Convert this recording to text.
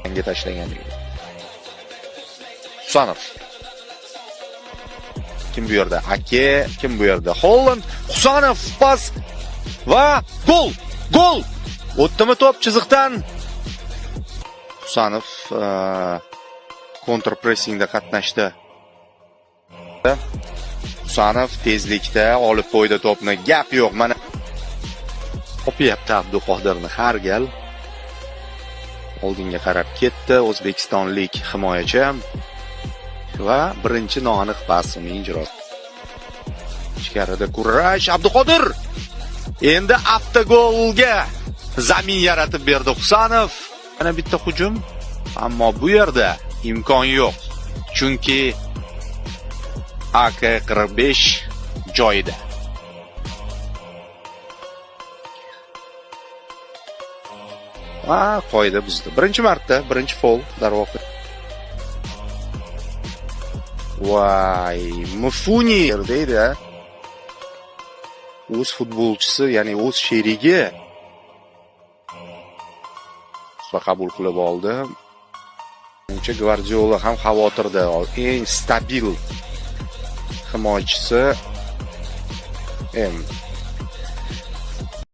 Yangi tashlaganligi. Husanov. Kim bu yerda? Ake, kim bu yerda? Holland, Husanov pas va gol! Gol! O'tdimi top chiziqdan? Husanov counter pressingda qatnashdi. Husanov tezlikda olib qo'ydi to'pni. Gap yo'q. Mana o'pyapti Abduqodirni har gal. Oldinga qarab ketdi o'zbekistonlik himoyachi va birinchi noaniq pas uning ijrosi. Ichkarida kurash Abduqodir. Endi avtogolga zamin yaratib berdi Husanov. Mana bitta hujum, ammo bu yerda imkon yo'q. Chunki AK-45 joyida. Qoida buzdi. Birinchi marta, birinchi foul darvoqe. Voy, Mufuni deydi. O'z futbolchisi, ya'ni o'z sherigi va qabul qilib oldi. Uncha Gvardiola ham xavotirda. Eng stabil himoyachisi